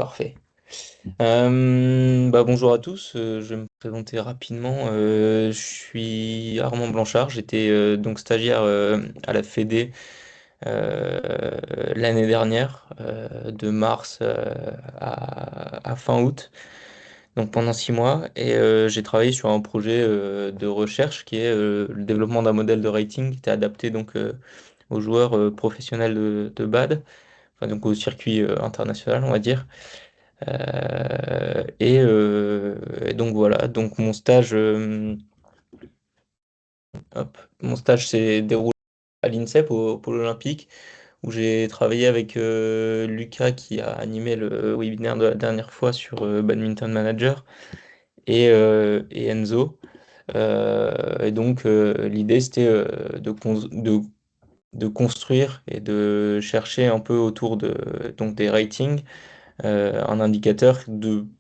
Parfait. Bonjour à tous, je vais me présenter rapidement. Je suis Armand Blanchard, j'étais donc stagiaire à la Fédé l'année dernière, de mars à fin août, donc pendant 6 mois, et j'ai travaillé sur un projet de recherche qui est le développement d'un modèle de rating qui était adapté donc aux joueurs professionnels de BAD, enfin donc au circuit international, on va dire. Et donc voilà, donc mon stage s'est déroulé à l'INSEP, au pôle olympique, où j'ai travaillé avec Lucas qui a animé le webinaire de la dernière fois sur Badminton Manager et Enzo. L'idée c'était de construire et de chercher un peu autour donc des ratings un indicateur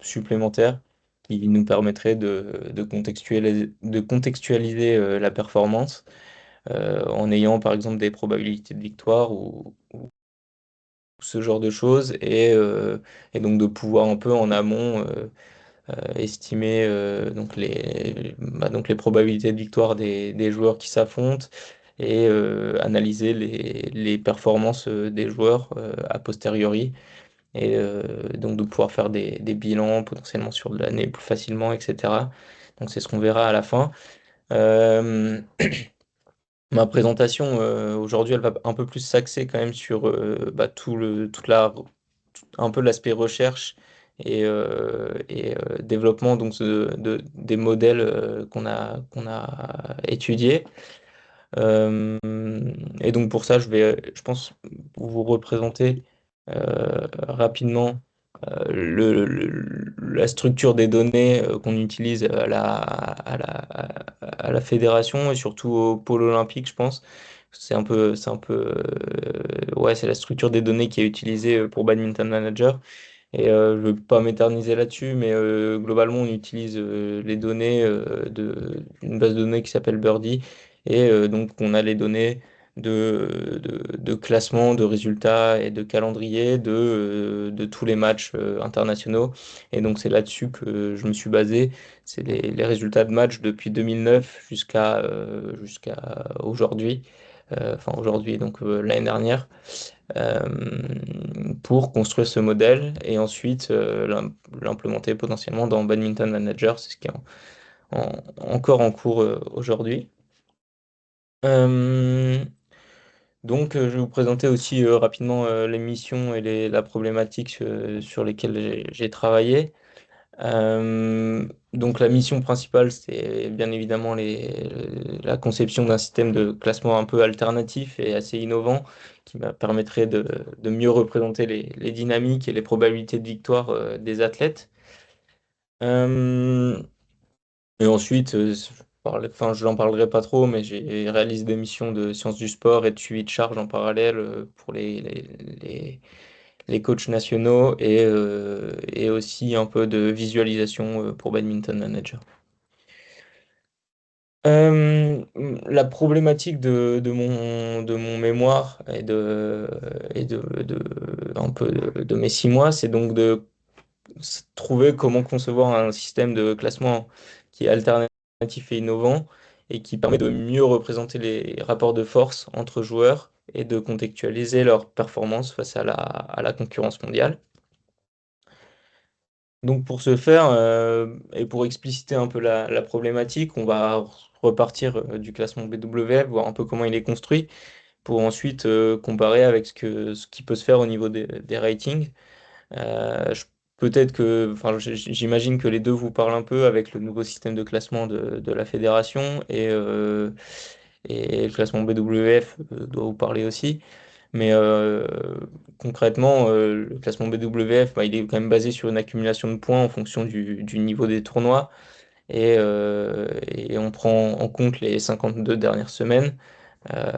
supplémentaire qui nous permettrait de contextualiser la performance en ayant par exemple des probabilités de victoire ou ce genre de choses et donc de pouvoir un peu en amont estimer donc les probabilités de victoire des joueurs qui s'affrontent et analyser les performances des joueurs a posteriori et donc de pouvoir faire des bilans potentiellement sur de l'année plus facilement, etc. Donc c'est ce qu'on verra à la fin. Euh, Ma présentation aujourd'hui, elle va un peu plus s'axer quand même sur un peu l'aspect recherche et développement donc des modèles qu'on a étudiés. Euh, et donc pour ça, je pense, vous représenter rapidement la structure des données qu'on utilise à la fédération et surtout au pôle olympique, je pense. Ouais, c'est la structure des données qui est utilisée pour Badminton Manager. Et je ne veux pas m'éterniser là-dessus, mais globalement, on utilise les données d'une base de données qui s'appelle Birdie. Et donc, on a les données de classement, de résultats et de calendrier de tous les matchs internationaux. Et donc, c'est là-dessus que je me suis basé. C'est les résultats de matchs depuis 2009 jusqu'à aujourd'hui. Enfin, aujourd'hui, donc l'année dernière euh, pour construire ce modèle et ensuite l'implémenter potentiellement dans Badminton Manager, c'est ce qui est encore en cours aujourd'hui. Euh, je vais vous présenter aussi rapidement les missions et la problématique sur lesquelles j'ai travaillé. Donc la mission principale, c'est bien évidemment la conception d'un système de classement un peu alternatif et assez innovant qui permettrait de mieux représenter les dynamiques et les probabilités de victoire des athlètes. Euh, et ensuite, je n'en parlerai pas trop, mais j'ai réalisé des missions de sciences du sport et de suivi de charge en parallèle pour les coachs nationaux et aussi un peu de visualisation pour Badminton Manager. La problématique de mon mémoire un peu de mes 6 mois, c'est donc de trouver comment concevoir un système de classement qui est alternatif et innovant et qui permet de mieux représenter les rapports de force entre joueurs et de contextualiser leurs performances face à la concurrence mondiale. Donc pour ce faire, et pour expliciter un peu la problématique, on va repartir du classement BWF, voir un peu comment il est construit, pour ensuite comparer avec ce qui peut se faire au niveau des ratings. Peut-être que, enfin, j'imagine que les deux vous parlent un peu avec le nouveau système de classement de la fédération et le classement BWF doit vous parler aussi. Mais concrètement, le classement BWF, il est quand même basé sur une accumulation de points en fonction du niveau des tournois. Et on prend en compte les 52 dernières semaines. Euh,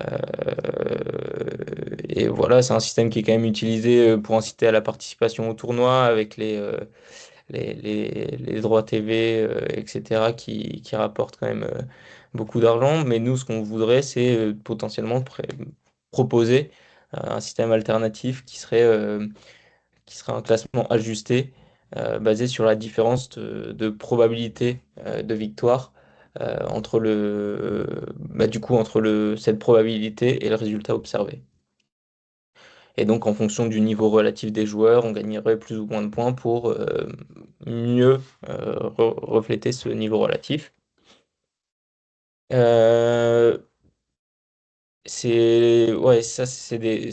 et voilà, c'est un système qui est quand même utilisé pour inciter à la participation au tournoi avec les droits TV, etc., qui rapportent quand même beaucoup d'argent. Mais nous, ce qu'on voudrait, c'est potentiellement proposer un système alternatif qui sera un classement ajusté basé sur la différence de probabilité de victoire entre du coup, entre cette probabilité et le résultat observé. Et donc, en fonction du niveau relatif des joueurs, on gagnerait plus ou moins de points pour mieux refléter ce niveau relatif. Euh, ouais, ça, c'est des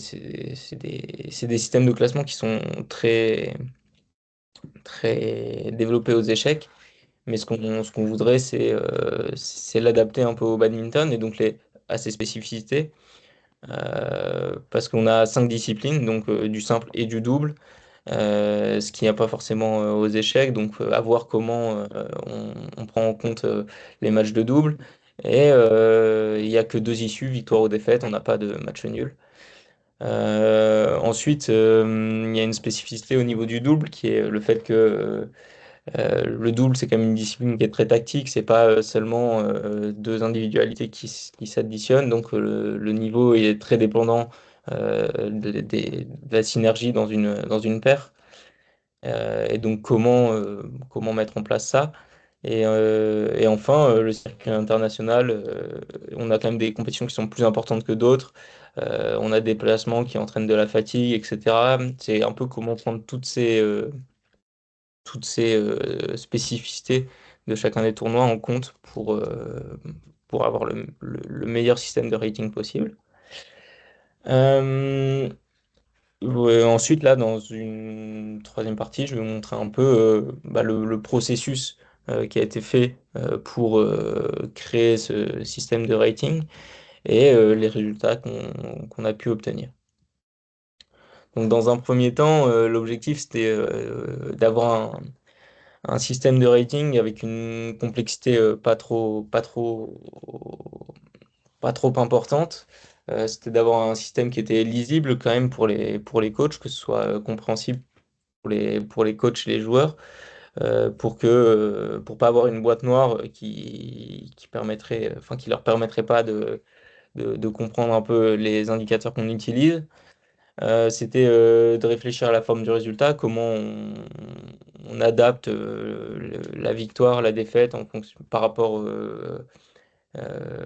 systèmes de classement qui sont très, très développés aux échecs. Mais ce qu'on voudrait, c'est l'adapter un peu au badminton et donc à ses spécificités. Parce qu'on a 5 disciplines, donc du simple et du double. Ce qu'il n'y a pas forcément aux échecs. Donc, à voir comment on prend en compte les matchs de double. Et il n'y a que deux issues, victoire ou défaite. On n'a pas de match nul. Ensuite, il y a une spécificité au niveau du double qui est le fait que le double, c'est quand même une discipline qui est très tactique. C'est pas seulement deux individualités qui s'additionnent. Donc, le niveau est très dépendant de la synergie dans une paire. Et donc comment mettre en place ça? Et enfin, le circuit international, on a quand même des compétitions qui sont plus importantes que d'autres. On a des placements qui entraînent de la fatigue, etc. C'est un peu comment prendre toutes ces spécificités de chacun des tournois en compte pour avoir le meilleur système de rating possible. Euh, Ouais, ensuite, là, dans une troisième partie, je vais vous montrer un peu le processus qui a été fait pour créer ce système de rating et les résultats qu'on a pu obtenir. Donc, dans un premier temps, l'objectif, c'était d'avoir un système de rating avec une complexité pas trop importante. C'était d'avoir un système qui était lisible quand même pour les coachs, que ce soit compréhensible pour les coachs et les joueurs, pour pas avoir une boîte noire qui permettrait, enfin, qui leur permettrait pas de comprendre un peu les indicateurs qu'on utilise. C'était de réfléchir à la forme du résultat, comment on adapte la victoire, la défaite par rapport euh,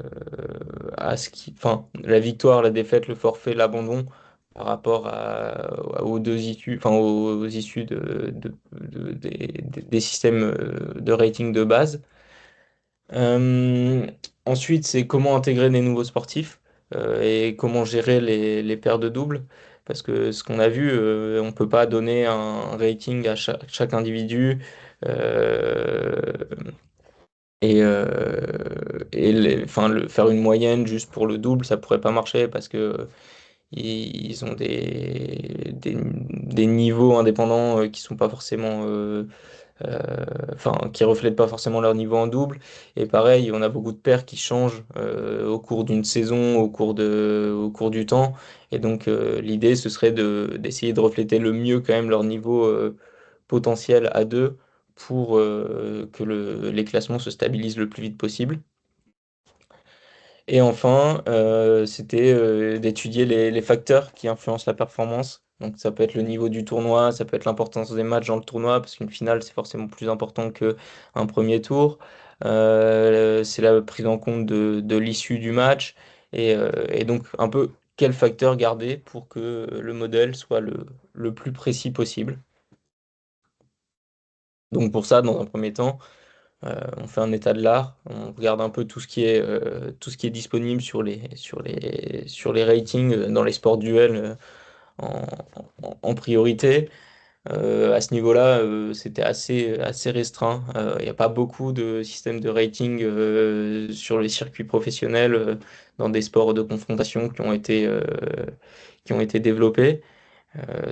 enfin, la victoire, la défaite, le forfait, l'abandon par rapport aux deux issues, enfin aux issues des systèmes de rating de base. Euh, Ensuite, c'est comment intégrer des nouveaux sportifs et comment gérer les paires de doubles. Parce que ce qu'on a vu, on ne peut pas donner un rating à chaque individu. euh, enfin, faire une moyenne juste pour le double, ça pourrait pas marcher parce que ils ont des niveaux indépendants qui sont pas forcément, enfin, qui reflètent pas forcément leur niveau en double. Et pareil, on a beaucoup de paires qui changent au cours d'une saison, au cours du temps. Et donc, l'idée, ce serait d'essayer de refléter le mieux quand même leur niveau potentiel à deux pour que les classements se stabilisent le plus vite possible. Et enfin, c'était d'étudier les facteurs qui influencent la performance. Donc ça peut être le niveau du tournoi, ça peut être l'importance des matchs dans le tournoi, parce qu'une finale, c'est forcément plus important qu'un premier tour. C'est la prise en compte de l'issue du match. Et donc un peu quel facteur garder pour que le modèle soit le plus précis possible. Donc pour ça, dans un premier temps, on fait un état de l'art, on regarde un peu tout ce qui est disponible sur les ratings dans les sports duels en, en priorité. À ce niveau-là, c'était assez restreint. Il n'y a pas beaucoup de systèmes de rating sur les circuits professionnels dans des sports de confrontation qui ont été développés.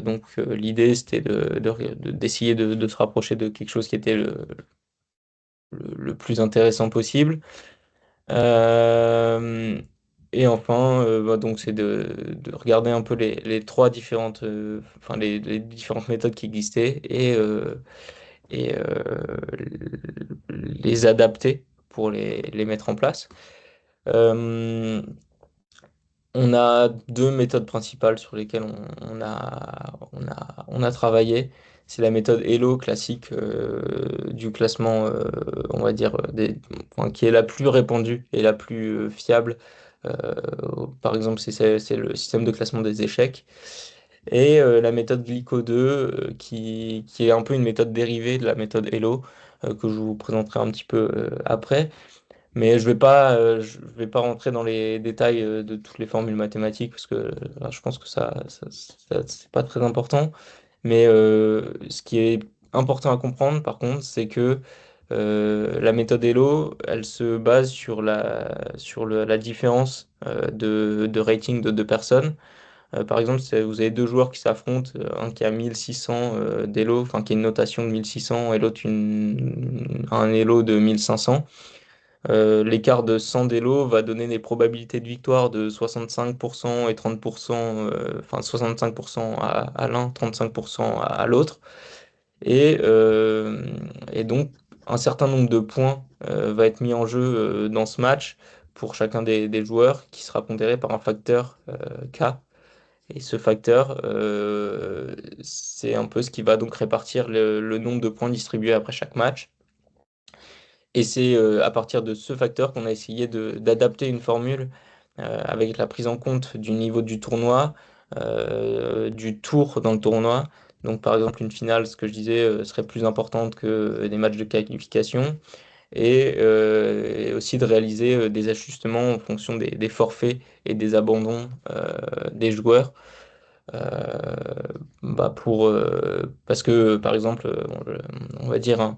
Donc l'idée, c'était d'essayer de se rapprocher de quelque chose qui était le plus intéressant possible. Euh, et enfin, donc c'est de regarder un peu enfin les différentes méthodes qui existaient et les adapter pour les mettre en place. Euh, On a deux méthodes principales sur lesquelles on a travaillé. C'est la méthode Elo classique du classement, on va dire, enfin, qui est la plus répandue et la plus fiable. Euh, Par exemple, c'est le système de classement des échecs. Et la méthode Glyco 2, qui est un peu une méthode dérivée de la méthode Elo, que je vous présenterai un petit peu après. Mais je vais pas rentrer dans les détails de toutes les formules mathématiques parce que je pense que c'est pas très important. Mais ce qui est important à comprendre, par contre, c'est que la méthode Elo, elle se base sur la différence de rating de deux personnes. Par exemple, vous avez deux joueurs qui s'affrontent, un qui a 1600 d'Elo, enfin qui a une notation de 1600 et l'autre un Elo de 1500. L'écart de 100 d'élo va donner des probabilités de victoire de 65% et 30%, enfin 65% à l'un, 35% à l'autre. Et, euh, et donc, un certain nombre de points va être mis en jeu dans ce match pour chacun des joueurs qui sera pondéré par un facteur K. Et ce facteur, c'est un peu ce qui va donc répartir le nombre de points distribués après chaque match. Et c'est à partir de ce facteur qu'on a essayé d'adapter une formule avec la prise en compte du niveau du tournoi, du tour dans le tournoi. Donc par exemple, une finale, ce que je disais, serait plus importante que des matchs de qualification. Et aussi de réaliser des ajustements en fonction des forfaits et des abandons des joueurs. Euh, parce que, par exemple, on va dire, hein,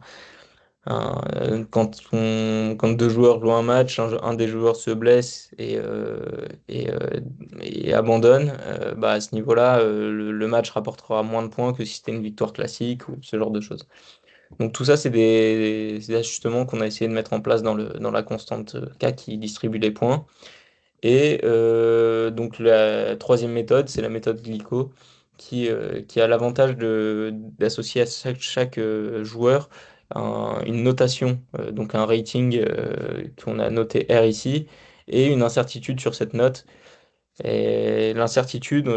quand deux joueurs jouent un match, un des joueurs se blesse et abandonne, à ce niveau-là, le match rapportera moins de points que si c'était une victoire classique ou ce genre de choses. Donc tout ça, c'est des ajustements qu'on a essayé de mettre en place dans la constante K qui distribue les points. Et donc la troisième méthode, c'est la méthode Glyco, qui a l'avantage d'associer à chaque joueur une notation, donc un rating qu'on a noté R ici, et une incertitude sur cette note. Et l'incertitude,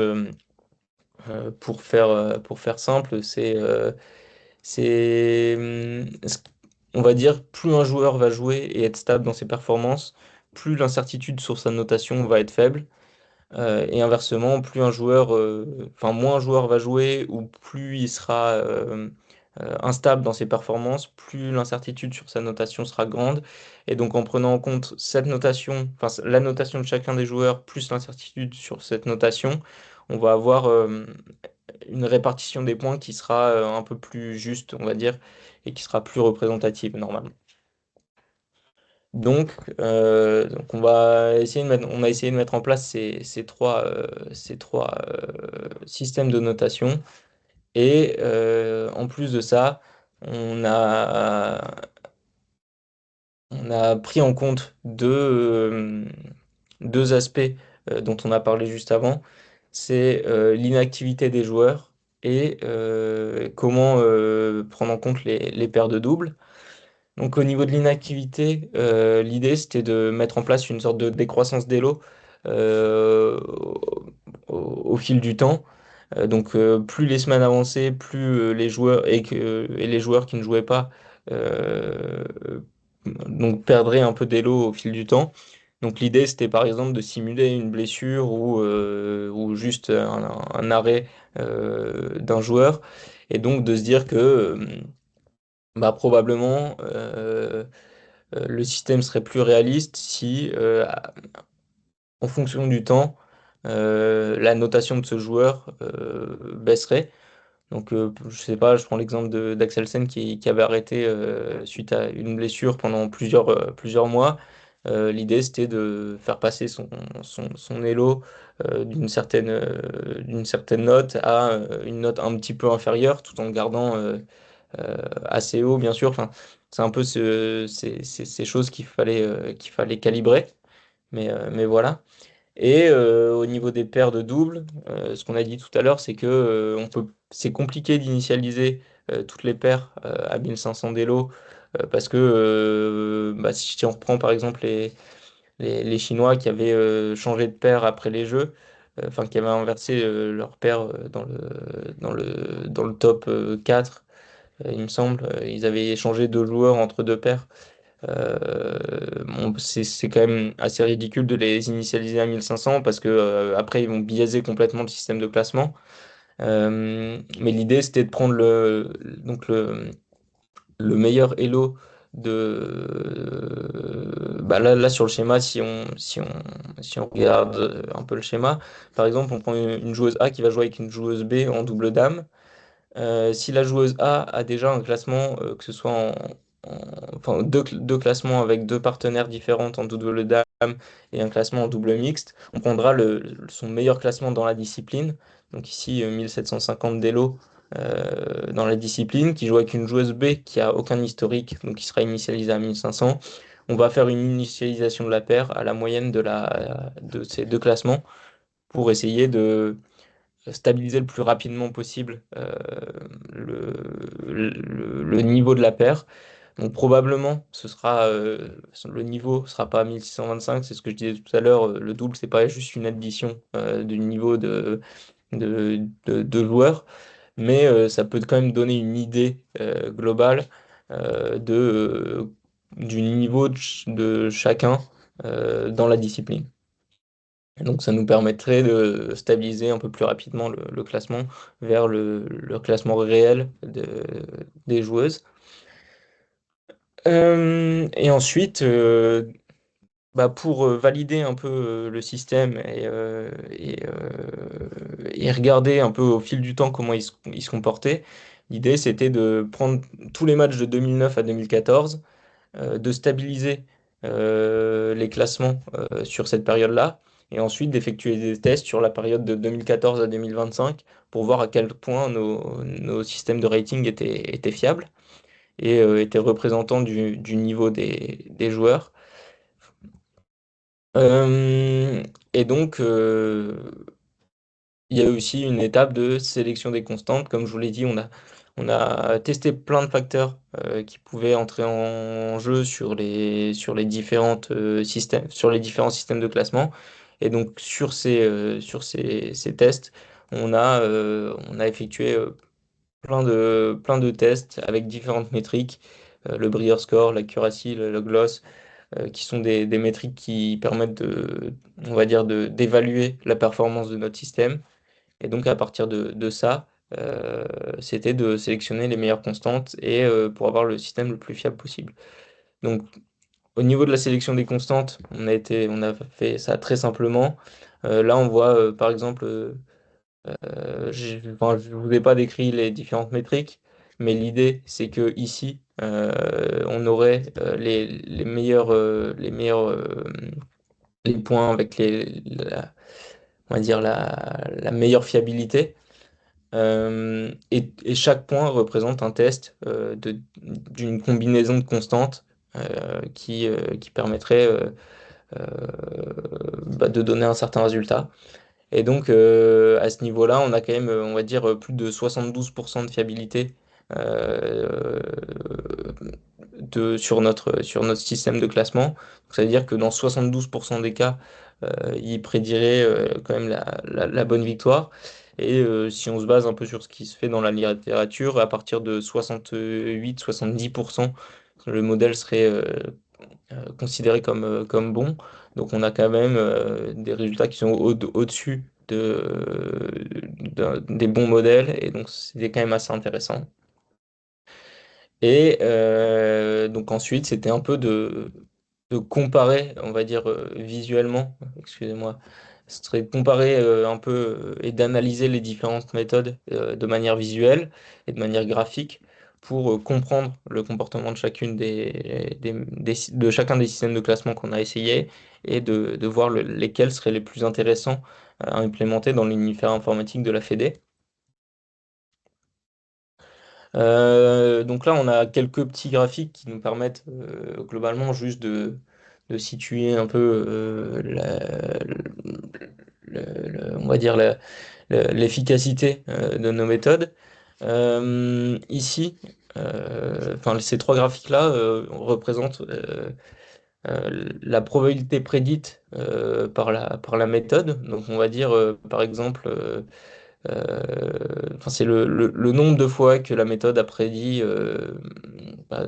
pour faire simple, on va dire, plus un joueur va jouer et être stable dans ses performances, plus l'incertitude sur sa notation va être faible. Et inversement, enfin moins un joueur va jouer ou plus il sera instable dans ses performances, plus l'incertitude sur sa notation sera grande. Et donc en prenant en compte cette notation, enfin la notation de chacun des joueurs plus l'incertitude sur cette notation, on va avoir une répartition des points qui sera un peu plus juste, on va dire, et qui sera plus représentative normalement. Donc on a essayé de mettre en place ces trois systèmes de notation. Et en plus de ça, on a, on a pris en compte deux aspects dont on a parlé juste avant. C'est l'inactivité des joueurs et comment prendre en compte les paires de doubles. Donc au niveau de l'inactivité, l'idée c'était de mettre en place une sorte de décroissance d'élo euh, au fil du temps. Plus les semaines avançaient, plus les joueurs et les joueurs qui ne jouaient pas euh, donc perdraient un peu d'élo au fil du temps. Donc l'idée c'était par exemple de simuler une blessure ou juste un arrêt d'un joueur et donc de se dire que probablement le système serait plus réaliste si, en fonction du temps, la notation de ce joueur baisserait. Donc, je sais pas, je prends l'exemple d'Axelsen qui avait arrêté suite à une blessure pendant plusieurs mois. L'idée, c'était de faire passer son élo d'une certaine note à une note un petit peu inférieure, tout en le gardant assez haut, bien sûr. Enfin, c'est un peu ces choses qu'il fallait calibrer. Mais voilà. Et au niveau des paires de doubles, ce qu'on a dit tout à l'heure, c'est que c'est compliqué d'initialiser toutes les paires à 1500 d'élo parce que si on reprend par exemple les Chinois qui avaient changé de paire après les Jeux, enfin qui avaient inversé leur paire dans le top 4, il me semble. Ils avaient échangé deux joueurs entre deux paires. Bon, c'est quand même assez ridicule de les initialiser à 1500 parce que après ils vont biaiser complètement le système de classement. Mais l'idée c'était de prendre donc le meilleur elo bah là sur le schéma si on regarde un peu le schéma, par exemple on prend une joueuse A qui va jouer avec une joueuse B en double dame. Si la joueuse A déjà un classement, que ce soit enfin deux classements avec deux partenaires différents en double dame et un classement en double mixte, on prendra son meilleur classement dans la discipline. Donc ici 1750 d'élo dans la discipline, qui joue avec une joueuse B qui a aucun historique, donc qui sera initialisée à 1500. On va faire une initialisation de la paire à la moyenne de ces deux classements pour essayer de stabiliser le plus rapidement possible le, le niveau de la paire. Donc probablement, le niveau sera pas à 1625, c'est ce que je disais tout à l'heure. Le double, c'est pas juste une addition du niveau de joueurs, mais ça peut quand même donner une idée globale du niveau de chacun dans la discipline. Et donc ça nous permettrait de stabiliser un peu plus rapidement le classement vers le classement réel des joueuses. Et ensuite, pour valider un peu le système et regarder un peu au fil du temps comment il se comportait, l'idée c'était de prendre tous les matchs de 2009 à 2014, de stabiliser les classements sur cette période-là, et ensuite d'effectuer des tests sur la période de 2014 à 2025 pour voir à quel point nos systèmes de rating étaient fiables et étaient représentants du niveau des joueurs. Euh, et donc, il y a aussi une étape de sélection des constantes. Comme je vous l'ai dit, on a testé plein de facteurs qui pouvaient entrer en jeu sur les différents systèmes de classement. Et donc, sur ces tests, on a effectué plein de tests avec différentes métriques, le Brier score, l'accuracy, le gloss, qui sont des métriques qui permettent on va dire, d'évaluer la performance de notre système. Et donc, à partir de ça, c'était de sélectionner les meilleures constantes et pour avoir le système le plus fiable possible. Donc, au niveau de la sélection des constantes, on a fait ça très simplement. Là, on voit par exemple, enfin, je ne vous ai pas décrit les différentes métriques, mais l'idée, c'est que ici, on aurait les points avec on va dire la meilleure fiabilité. Et chaque point représente un test d'une combinaison de constantes qui permettrait euh, de donner un certain résultat. Et donc, à ce niveau-là, on a quand même, on va dire, plus de 72% de fiabilité euh, sur notre système de classement. Donc, ça veut dire que dans 72% des cas, il prédirait quand même la bonne victoire. Et si on se base un peu sur ce qui se fait dans la littérature, à partir de 68-70%, le modèle serait considéré comme bon. Donc on a quand même des résultats qui sont au-dessus des bons modèles. Et donc c'est quand même assez intéressant. Et donc ensuite, c'était un peu de comparer, on va dire visuellement, excusez-moi, ce serait de comparer un peu et d'analyser les différentes méthodes de manière visuelle et de manière graphique pour comprendre le comportement de de chacun des systèmes de classement qu'on a essayé et de voir lesquels seraient les plus intéressants à implémenter dans l'univers informatique de la Fédé. Donc là, on a quelques petits graphiques qui nous permettent globalement juste de situer un peu on va dire l'efficacité de nos méthodes. Ici, enfin, ces trois graphiques-là représentent la probabilité prédite par la méthode. Donc on va dire par exemple, enfin, c'est le nombre de fois que la méthode a prédit, bah,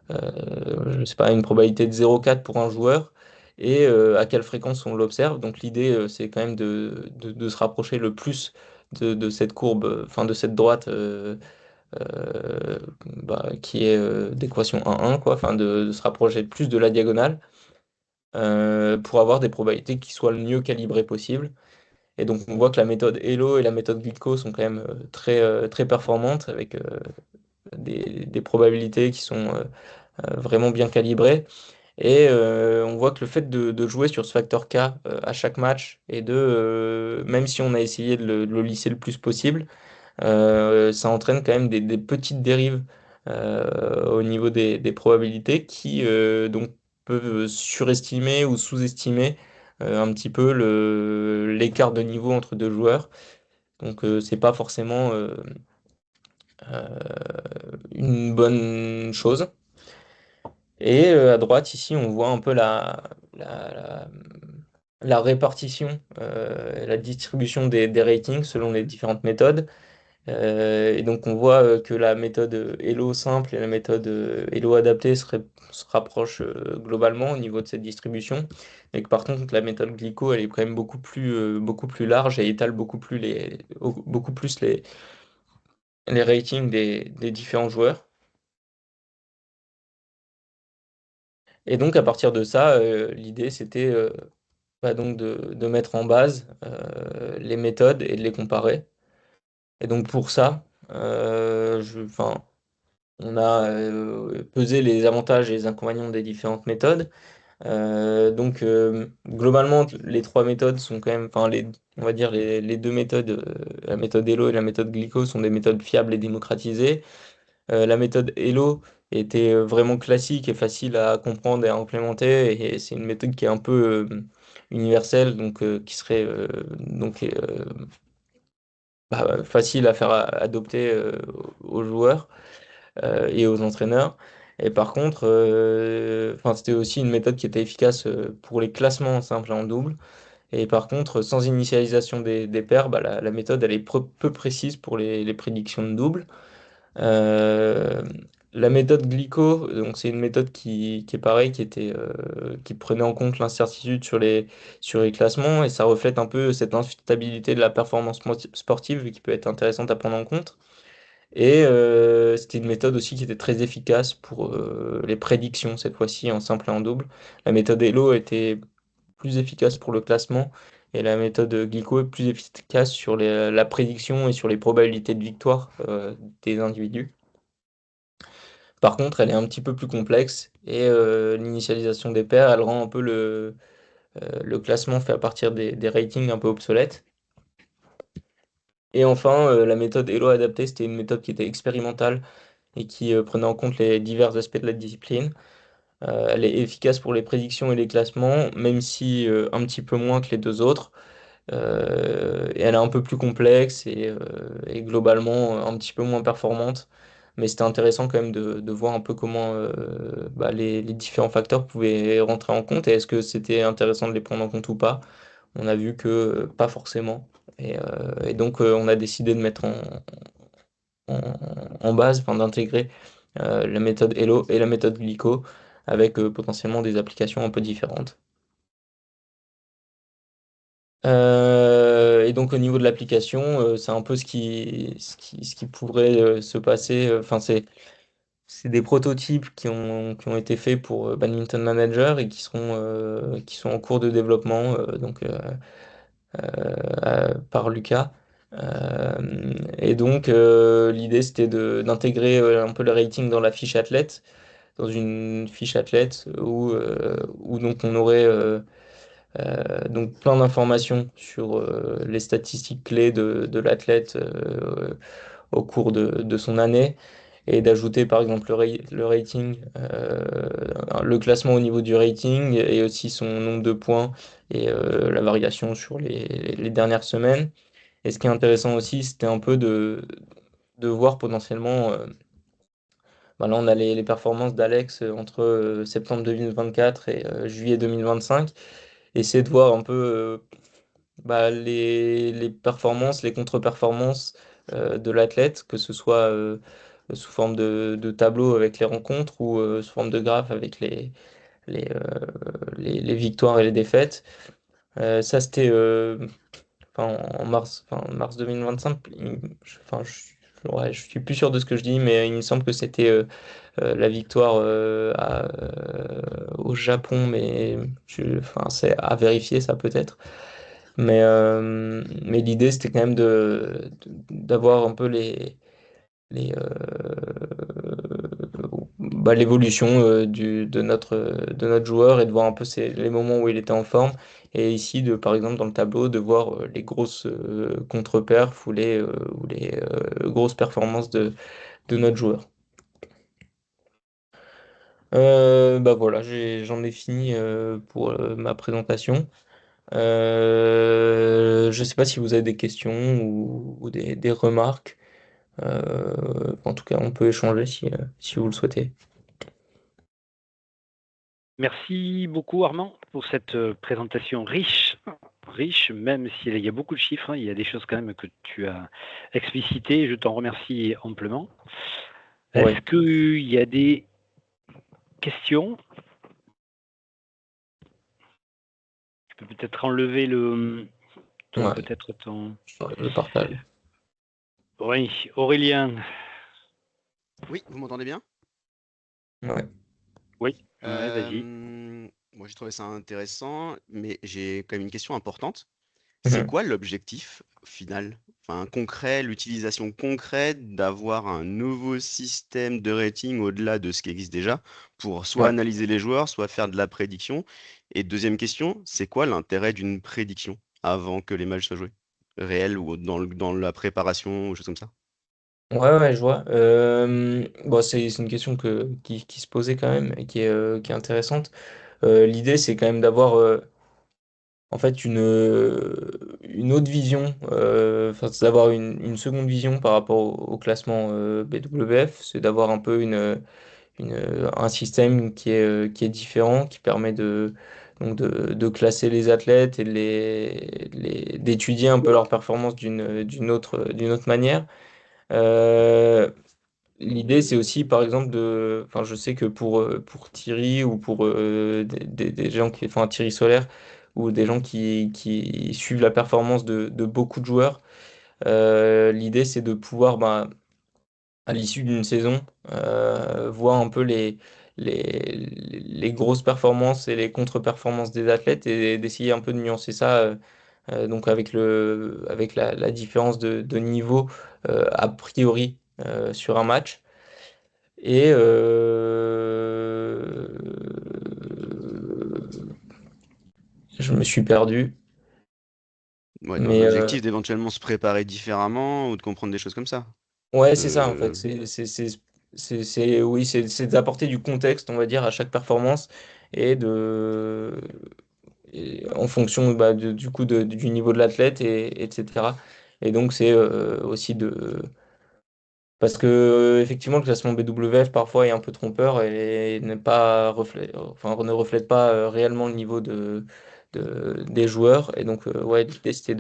je sais pas, une probabilité de 0,4 pour un joueur et à quelle fréquence on l'observe. Donc l'idée, c'est quand même de se rapprocher le plus de cette courbe, enfin de cette droite qui est d'équation 1,1, quoi, enfin de se rapprocher le plus de la diagonale pour avoir des probabilités qui soient le mieux calibrées possible. Et donc on voit que la méthode Elo et la méthode Glicko sont quand même très performantes avec des probabilités qui sont vraiment bien calibrées. Et on voit que le fait de jouer sur ce facteur K à chaque match et même si on a essayé de le lisser le plus possible, ça entraîne quand même des petites dérives au niveau des probabilités qui donc peuvent surestimer ou sous-estimer un petit peu l'écart de niveau entre deux joueurs. Donc c'est pas forcément une bonne chose. Et à droite, ici, on voit un peu la, la- la répartition, la distribution des ratings selon les différentes méthodes. Et donc, on voit que la méthode Elo simple et la méthode Elo adaptée se rapprochent globalement au niveau de cette distribution. Et que par contre, la méthode Glyco, elle est quand même beaucoup plus large et étale beaucoup plus les ratings des différents joueurs. Et donc, à partir de ça, l'idée, c'était donc de mettre en base les méthodes et de les comparer. Et donc pour ça, enfin, on a pesé les avantages et les inconvénients des différentes méthodes. Globalement, les trois méthodes sont quand même, enfin on va dire les deux méthodes, la méthode Elo et la méthode Glyco sont des méthodes fiables et démocratisées. La méthode Elo était vraiment classique et facile à comprendre et à implémenter. Et c'est une méthode qui est un peu universelle, donc qui serait facile à faire adopter aux joueurs et aux entraîneurs. Et par contre, enfin, c'était aussi une méthode qui était efficace pour les classements en simple et en double. Et par contre, sans initialisation des paires, la méthode elle est peu précise pour les prédictions de double. Euh, la méthode Glyco, donc c'est une méthode qui est pareil, qui prenait en compte l'incertitude sur les classements et ça reflète un peu cette instabilité de la performance sportive qui peut être intéressante à prendre en compte. Et c'était une méthode aussi qui était très efficace pour les prédictions, cette fois-ci en simple et en double. La méthode Elo était plus efficace pour le classement et la méthode Glyco est plus efficace sur la prédiction et sur les probabilités de victoire des individus. Par contre, elle est un petit peu plus complexe et l'initialisation des paires, elle rend un peu le classement fait à partir des ratings un peu obsolète. Et enfin, la méthode Elo adaptée, c'était une méthode qui était expérimentale et qui prenait en compte les divers aspects de la discipline. Elle est efficace pour les prédictions et les classements, même si un petit peu moins que les deux autres. Et elle est un peu plus complexe et globalement un petit peu moins performante. Mais c'était intéressant quand même de voir un peu comment les différents facteurs pouvaient rentrer en compte et est-ce que c'était intéressant de les prendre en compte ou pas. On a vu que pas forcément. Et donc on a décidé de mettre en, en base, enfin, d'intégrer la méthode Elo et la méthode Glyco avec potentiellement des applications un peu différentes. Et donc au niveau de l'application, c'est un peu ce qui pourrait se passer. Enfin, c'est des prototypes qui ont été faits pour Badminton Manager et qui sont en cours de développement par Lucas. Et donc l'idée c'était d'intégrer un peu le rating dans la fiche athlète, dans une fiche athlète où donc on aurait donc plein d'informations sur les statistiques clés de l'athlète au cours de son année et d'ajouter par exemple le rating, le classement au niveau du rating et aussi son nombre de points et la variation sur les dernières semaines. Et ce qui est intéressant aussi, c'était un peu de voir potentiellement bah là, on a les performances d'Alex entre septembre 2024 et juillet 2025. Et c'est de voir un peu bah, les performances, les contre-performances de l'athlète, que ce soit sous forme de tableau avec les rencontres ou sous forme de graphe avec les, euh, les victoires et les défaites. Ça, c'était en mars 2025. Ouais, je suis plus sûr de ce que je dis, mais il me semble que c'était la victoire au Japon, mais c'est à vérifier ça peut-être. Mais l'idée, c'était quand même d'avoir un peu l'évolution de notre joueur et de voir un peu les moments où il était en forme. Et ici, par exemple, dans le tableau, de voir les grosses contre-perfs ou les grosses performances de notre joueur. Bah voilà, j'en ai fini pour ma présentation. Je sais pas si vous avez des questions ou des remarques. En tout cas, on peut échanger si vous le souhaitez. Merci beaucoup Armand pour cette présentation riche, même s'il y a beaucoup de chiffres, hein, il y a des choses quand même que tu as explicitées, je t'en remercie amplement. Oui, Est-ce qu'il y a des questions? Tu peux peut-être enlever ouais, peut-être ton... je partage. Oui, Aurélien. Oui, vous m'entendez bien? Ouais. Oui, ouais, vas-y. Moi, j'ai trouvé ça intéressant, mais j'ai quand même une question importante. C'est Mhm. quoi l'objectif final? Enfin, concret, l'utilisation concrète d'avoir un nouveau système de rating au-delà de ce qui existe déjà pour soit Ouais. analyser les joueurs, soit faire de la prédiction. Et deuxième question, c'est quoi l'intérêt d'une prédiction avant que les matchs soient joués? Réel ou dans la préparation, ou choses comme ça? Ouais, ouais, je vois. Bon, c'est une question qui se posait quand même et qui est intéressante. L'idée, c'est quand même d'avoir en fait une autre vision, enfin, c'est d'avoir une seconde vision par rapport au classement BWF. C'est d'avoir un peu un système qui est différent, qui permet de classer les athlètes et d'étudier un peu leur performance d'une autre manière. Euh, L'idée, c'est aussi, par exemple, enfin, je sais que pour Thierry ou pour des gens qui font un Thierry Solaire ou des gens qui suivent la performance de beaucoup de joueurs, l'idée, c'est de pouvoir, bah, à l'issue d'une saison, voir un peu les grosses performances et les contre-performances des athlètes et d'essayer un peu de nuancer ça, donc avec la différence de niveau a priori sur un match. Et je me suis perdu. Ouais, dans Mais l'objectif d'éventuellement se préparer différemment ou de comprendre des choses comme ça. ouais, c'est ça en fait. De... Oui, c'est d'apporter du contexte, on va dire, à chaque performance et en fonction bah, du coup du niveau de l'athlète etc. Et donc c'est aussi parce que effectivement le classement BWF parfois est un peu trompeur et n'est pas enfin ne reflète pas réellement le niveau des joueurs. Et donc ouais, l'idée c'est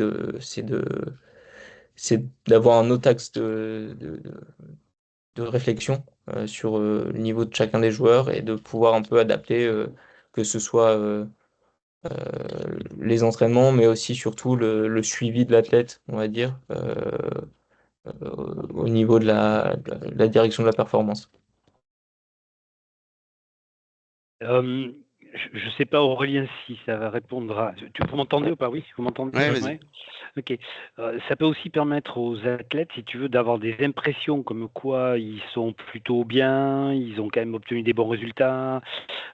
d'avoir un autre axe de réflexion sur le niveau de chacun des joueurs et de pouvoir un peu adapter que ce soit les entraînements, mais aussi surtout suivi de l'athlète, on va dire, au niveau de la direction de la performance. Euh, je ne sais pas, Aurélien, si ça va répondre à... Vous m'entendez ou pas? Oui, vous m'entendez? Ouais, vas-y. Ouais. Ok. Ça peut aussi permettre aux athlètes, si tu veux, d'avoir des impressions comme quoi ils sont plutôt bien, ils ont quand même obtenu des bons résultats.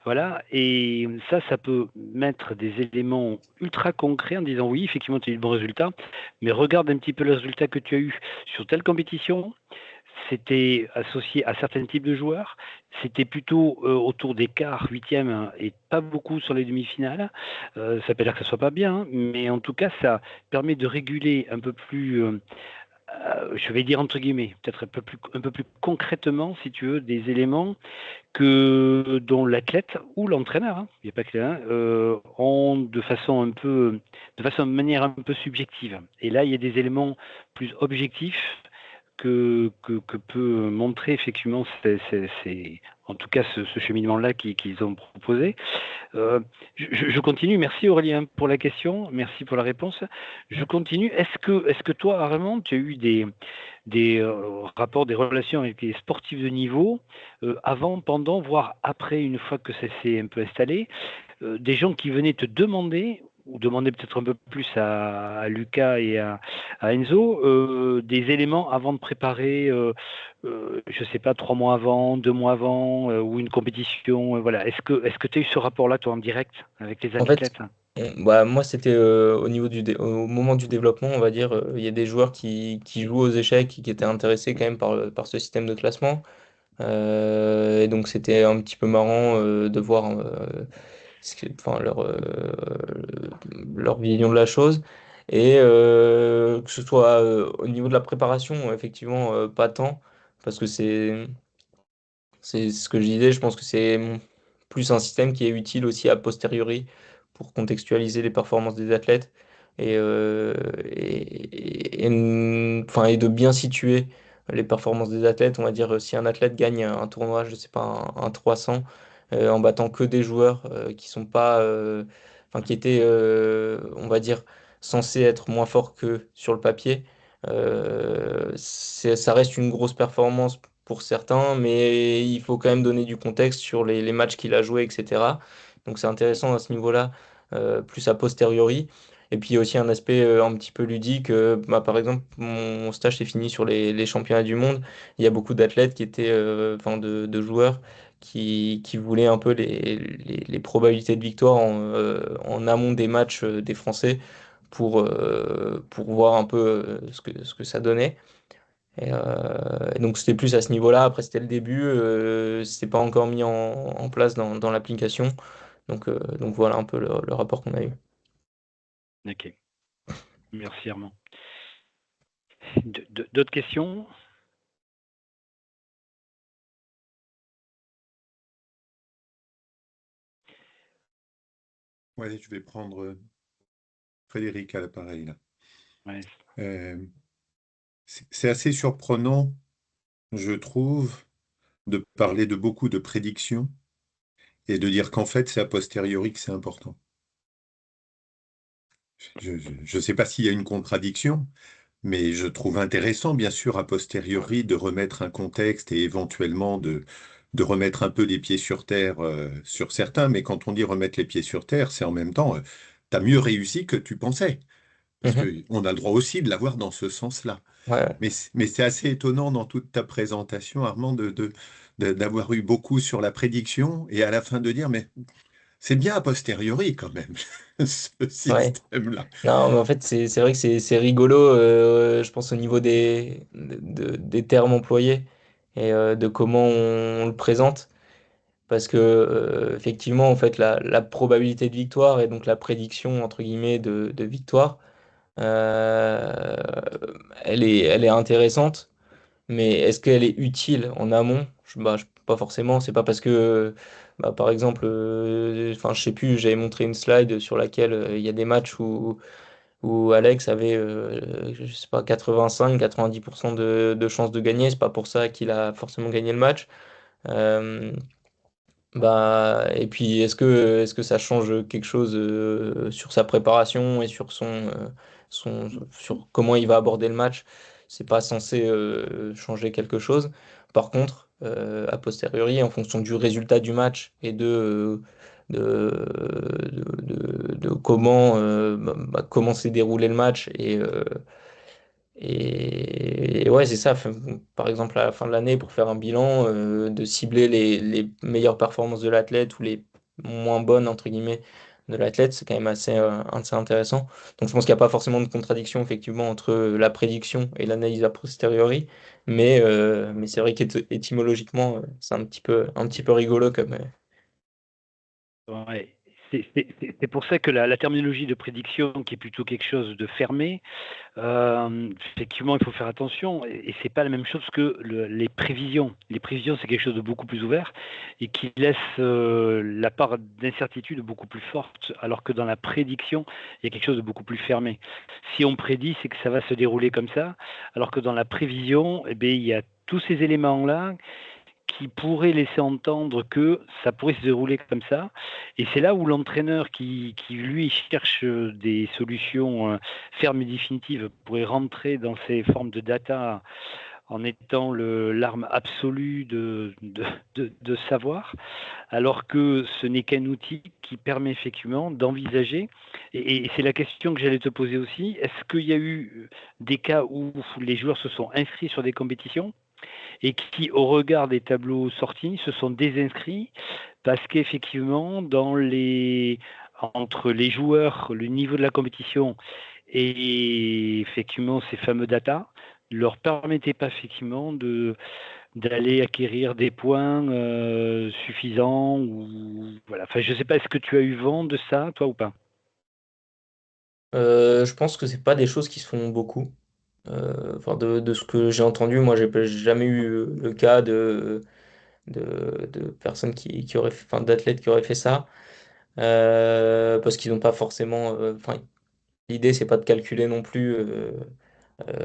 Voilà. Et ça peut mettre des éléments ultra concrets en disant oui, effectivement, tu as eu de bons résultats, mais regarde un petit peu les résultats que tu as eu sur telle compétition. C'était associé à certains types de joueurs. C'était plutôt autour des quarts, huitièmes hein, et pas beaucoup sur les demi-finales. Ça ne veut pas dire que ça soit pas bien, hein, mais en tout cas, ça permet de réguler un peu plus je vais dire entre guillemets, peut-être un peu plus concrètement, si tu veux, des éléments dont l'athlète ou l'entraîneur, hein, il n'y a pas que là, ont de façon, de manière un peu subjective. Et là, il y a des éléments plus objectifs que peut montrer effectivement en tout cas ce cheminement-là qu'ils ont proposé. Euh, je continue. Merci Aurélien pour la question. Merci pour la réponse. Je continue. Est-ce que toi, Armand, tu as eu des rapports, des relations avec des sportifs de niveau avant, pendant, voire après, une fois que ça s'est un peu installé, des gens qui venaient te demander ou demander peut-être un peu plus à Lucas et à Enzo, des éléments avant de préparer, je ne sais pas, 3 mois avant, 2 mois avant, ou une compétition. Voilà. Est-ce que tu as eu ce rapport-là, toi, en direct, avec les En fait, athlètes? bah, moi, c'était au moment du développement, on va dire, il y a des joueurs qui jouent aux échecs et qui étaient intéressés quand même par ce système de classement. Et donc, c'était un petit peu marrant de voir enfin, leur vision de la chose. Et que ce soit au niveau de la préparation, effectivement, pas tant, parce que c'est ce que je disais, je pense que c'est plus un système qui est utile aussi a posteriori pour contextualiser les performances des athlètes enfin, et de bien situer les performances des athlètes. On va dire, si un athlète gagne un tournoi, je sais pas, un 300, en battant que des joueurs qui sont pas, enfin, qui étaient, on va dire, censés être moins forts que sur le papier. Ça reste une grosse performance pour certains, mais il faut quand même donner du contexte sur les matchs qu'il a joués, etc. Donc c'est intéressant à ce niveau-là, plus a posteriori. Et puis il y a aussi un aspect un petit peu ludique. Bah, par exemple, mon stage s'est fini sur les championnats du monde. Il y a beaucoup d'athlètes qui étaient, enfin de joueurs qui voulaient un peu les probabilités de victoire en amont des matchs des Français pour voir un peu ce que ça donnait. Et donc c'était plus à ce niveau-là. Après, c'était le début, c'était pas encore mis en place dans l'application. Donc voilà un peu le rapport qu'on a eu. Ok, merci Armand. D'autres questions? Ouais, je vais prendre Frédéric à l'appareil là. Ouais. Euh, c'est assez surprenant, je trouve, de parler de beaucoup de prédictions et de dire qu'en fait, c'est a posteriori que c'est important. Je ne sais pas s'il y a une contradiction, mais je trouve intéressant, bien sûr, a posteriori, de remettre un contexte et éventuellement de remettre un peu les pieds sur terre sur certains. Mais quand on dit remettre les pieds sur terre, c'est en même temps, tu as mieux réussi que tu pensais. Parce Mhm. qu'on a le droit aussi de l'avoir dans ce sens-là. Ouais, Mais c'est assez étonnant dans toute ta présentation, Armand, d'avoir eu beaucoup sur la prédiction et à la fin de dire, mais c'est bien a posteriori quand même, ce ouais. système-là. Non, mais en fait, c'est vrai que c'est rigolo, je pense, au niveau des termes employés et de comment on le présente. Parce que, effectivement, en fait, la probabilité de victoire et donc la prédiction, entre guillemets, de victoire, euh, elle est intéressante. Mais est-ce qu'elle est utile en amont? Pas forcément. C'est pas parce que, bah, par exemple, enfin, je sais plus, j'avais montré une slide sur laquelle il y a des matchs où Alex avait, je sais pas, 85-90% de chances de gagner. C'est pas pour ça qu'il a forcément gagné le match. Euh, Bah, et puis, est-ce que ça change quelque chose sur sa préparation et sur comment il va aborder le match? C'est pas censé changer quelque chose. Par contre, a posteriori, en fonction du résultat du match et de comment s'est déroulé le match et ouais, c'est ça. Par exemple, à la fin de l'année, pour faire un bilan, de cibler les meilleures performances de l'athlète ou les moins bonnes, entre guillemets, de l'athlète, c'est quand même assez intéressant. Donc, je pense qu'il n'y a pas forcément de contradiction, effectivement, entre la prédiction et l'analyse a posteriori. Mais c'est vrai qu'étymologiquement, c'est un petit peu rigolo comme. Ouais. C'est pour ça que la terminologie de prédiction, qui est plutôt quelque chose de fermé, effectivement, il faut faire attention. Et c'est pas la même chose que les prévisions. Les prévisions, c'est quelque chose de beaucoup plus ouvert et qui laisse la part d'incertitude beaucoup plus forte, alors que dans la prédiction, il y a quelque chose de beaucoup plus fermé. Si on prédit, c'est que ça va se dérouler comme ça, alors que dans la prévision, eh bien, il y a tous ces éléments-là qui pourrait laisser entendre que ça pourrait se dérouler comme ça. Et c'est là où l'entraîneur qui lui cherche des solutions fermes et définitives pourrait rentrer dans ces formes de data en étant l'arme absolue de savoir, alors que ce n'est qu'un outil qui permet effectivement d'envisager, et c'est la question que j'allais te poser aussi, est-ce qu'il y a eu des cas où les joueurs se sont inscrits sur des compétitions et qui, au regard des tableaux sortis, se sont désinscrits parce qu'effectivement, entre les joueurs, le niveau de la compétition et effectivement ces fameux data ne leur permettaient pas effectivement d'aller acquérir des points suffisants ou voilà. Enfin, je sais pas, est-ce que tu as eu vent de ça, toi ou pas? Je pense que c'est pas des choses qui se font beaucoup. Enfin, de ce que j'ai entendu, moi, j'ai jamais eu le cas de personnes qui auraient, enfin, d'athlètes qui auraient fait ça. Parce qu'ils n'ont pas forcément. Enfin, l'idée, c'est pas de calculer non plus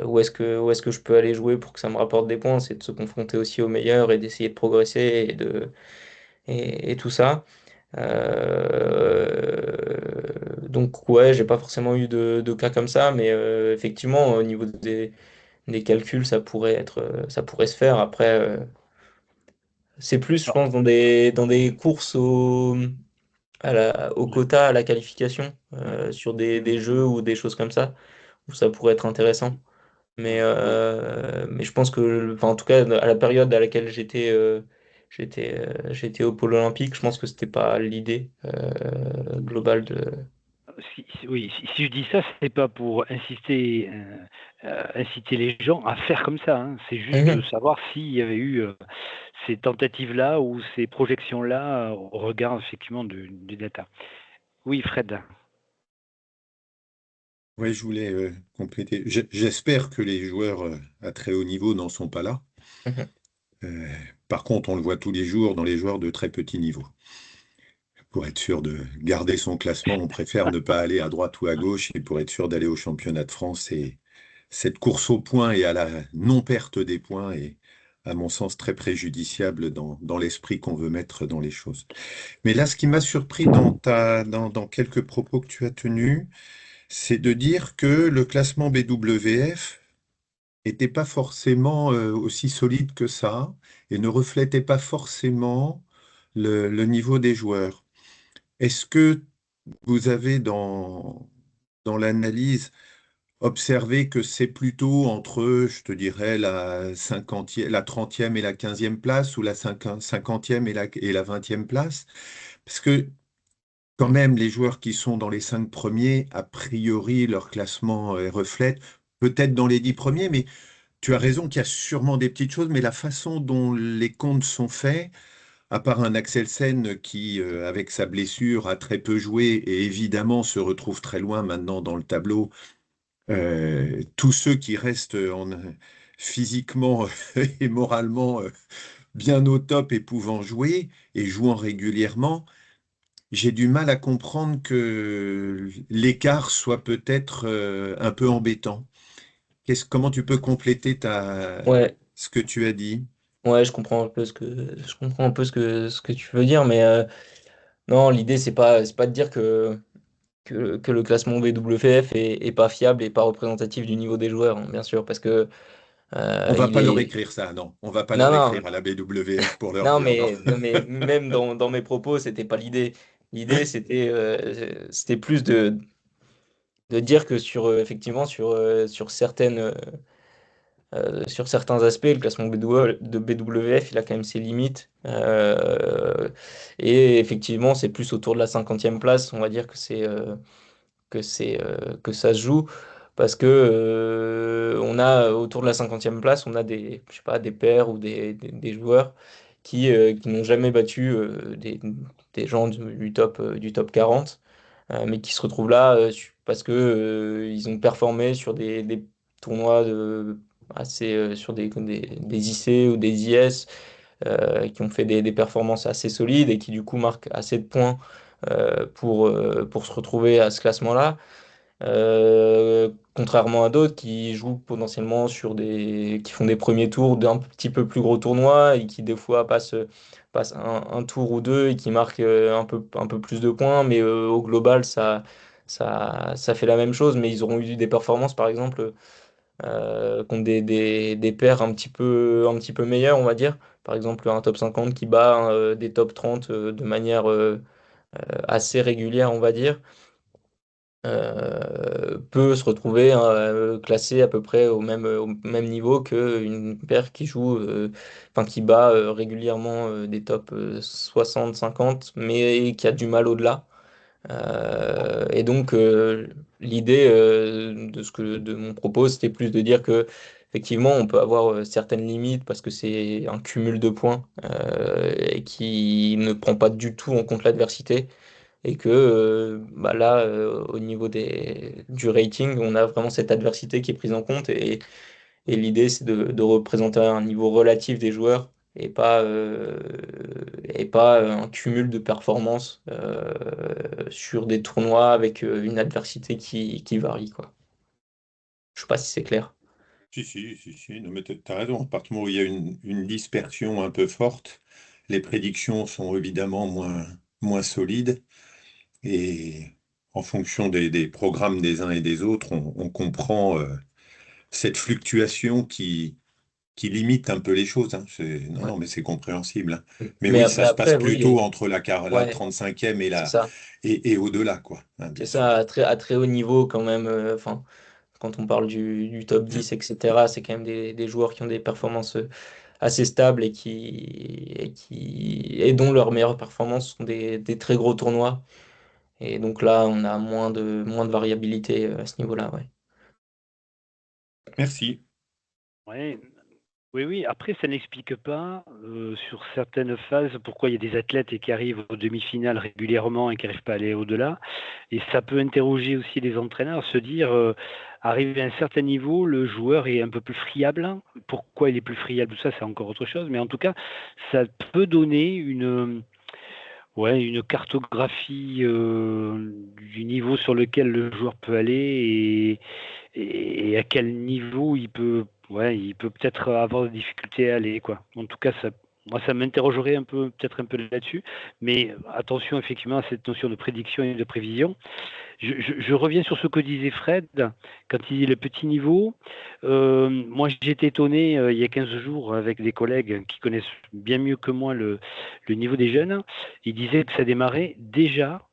où est-ce que je peux aller jouer pour que ça me rapporte des points. C'est de se confronter aussi aux meilleurs et d'essayer de progresser et tout ça. Donc ouais, j'ai pas forcément eu de cas comme ça, mais effectivement, au niveau des calculs, ça pourrait se faire. Après, c'est plus, je Alors, pense, dans des courses au ouais. quota, à la qualification, Ouais. sur des jeux ou des choses comme ça, où ça pourrait être intéressant. Ouais. Ouais. Mais je pense que, enfin, en tout cas, à la période à laquelle j'étais au pôle olympique, je pense que c'était pas l'idée globale de. Oui, si je dis ça, c'est pas pour inciter les gens à faire comme ça, hein. C'est juste Mhm. savoir s'il y avait eu ces tentatives-là ou ces projections-là au regard effectivement du data. Oui, Fred. Oui, je voulais compléter. J'espère que les joueurs à très haut niveau n'en sont pas là. Mhm. Euh, Par contre, on le voit tous les jours dans les joueurs de très petit niveau. Pour être sûr de garder son classement, on préfère ne pas aller à droite ou à gauche. Et pour être sûr d'aller au championnat de France, et cette course au point et à la non-perte des points est, à mon sens, très préjudiciable dans l'esprit qu'on veut mettre dans les choses. Mais là, ce qui m'a surpris dans quelques propos que tu as tenus, c'est de dire que le classement BWF n'était pas forcément aussi solide que ça et ne reflétait pas forcément le niveau des joueurs. Est-ce que vous avez dans l'analyse observé que c'est plutôt entre, je te dirais, la 50e, la 30e et la 15e place ou la 50e et la 20e place? Parce que quand même, les joueurs qui sont dans les 5 premiers, a priori, leur classement reflète peut-être dans les 10 premiers, mais tu as raison qu'il y a sûrement des petites choses, mais la façon dont les comptes sont faits, à part un Axelsen qui, avec sa blessure, a très peu joué et évidemment se retrouve très loin maintenant dans le tableau, tous ceux qui restent physiquement et moralement bien au top et pouvant jouer et jouant régulièrement, j'ai du mal à comprendre que l'écart soit peut-être un peu embêtant. Comment tu peux compléter Ouais, ce que tu as dit? ouais, je comprends un peu ce que tu veux dire, mais non, l'idée c'est pas de dire que le classement BWF est pas fiable et pas représentatif du niveau des joueurs, hein, bien sûr, parce que On va il pas leur est. écrire ça, non. On va pas Non, leur non, écrire à la BWF pour leur dire non. non, mais même dans mes propos, c'était pas l'idée. L'idée, c'était plus de dire que effectivement, sur certains aspects, le classement de BWF, il a quand même ses limites. Et effectivement, c'est plus autour de la 50e place, on va dire que ça se joue. Parce que on a autour de la 50e place, on a je sais pas, des pairs ou des joueurs qui n'ont jamais battu des gens du top 40, mais qui se retrouvent là parce que ils ont performé sur des tournois sur des IC ou des IS, qui ont fait des performances assez solides et qui du coup marquent assez de points pour se retrouver à ce classement-là. Contrairement à d'autres qui jouent potentiellement qui font des premiers tours d'un petit peu plus gros tournois et qui des fois passent un tour ou deux et qui marquent un peu plus de points, mais au global, ça fait la même chose, mais ils auront eu des performances, par exemple, contre des pairs un petit peu meilleurs, on va dire. Par exemple, un top 50 qui bat des top 30 de manière assez régulière, on va dire, peut se retrouver classé à peu près au même niveau qu'une paire qui joue, enfin qui bat régulièrement des top 60, 50, mais qui a du mal au-delà. Et donc, l'idée de mon propos, c'était plus de dire que effectivement, on peut avoir certaines limites parce que c'est un cumul de points et qui ne prend pas du tout en compte l'adversité. Et que bah là, au niveau du rating, on a vraiment cette adversité qui est prise en compte. Et l'idée, c'est de représenter un niveau relatif des joueurs et pas un cumul de performances sur des tournois avec une adversité qui varie, quoi. Je sais pas si c'est clair. Si. Non, mais t'as raison. À partir du moment où il y a une dispersion un peu forte, les prédictions sont évidemment moins solides. Et en fonction des programmes des uns et des autres, on comprend cette fluctuation qui limite un peu les choses, hein. Non, Ouais. non, mais c'est compréhensible, hein. Mais oui, ça Mais se passe après, oui, plutôt entre la ouais, 35e c'est ça. et au-delà, quoi, hein, C'est bien sûr. ça, à très haut niveau quand même. Enfin, quand on parle du top Mm. 10, etc., c'est quand même des joueurs qui ont des performances assez stables et dont leurs meilleures performances sont des très gros tournois. Et donc là, on a moins de variabilité à ce niveau-là, ouais. Merci. Ouais. Oui, oui. Après, ça n'explique pas sur certaines phases pourquoi il y a des athlètes qui arrivent aux demi-finales régulièrement et qui n'arrivent pas à aller au-delà. Et ça peut interroger aussi les entraîneurs, se dire, arrivé à un certain niveau, le joueur est un peu plus friable. Pourquoi il est plus friable, ça, c'est encore autre chose. Mais en tout cas, ça peut donner ouais, une cartographie du niveau sur lequel le joueur peut aller et à quel niveau ouais, il peut peut-être avoir des difficultés à aller, quoi. En tout cas, moi, ça m'interrogerait peut-être un peu là-dessus. Mais attention effectivement à cette notion de prédiction et de prévision. Je reviens sur ce que disait Fred quand il dit le petit niveau. Moi, j'étais étonné il y a 15 jours avec des collègues qui connaissent bien mieux que moi le niveau des jeunes. Ils disaient que ça démarrait déjà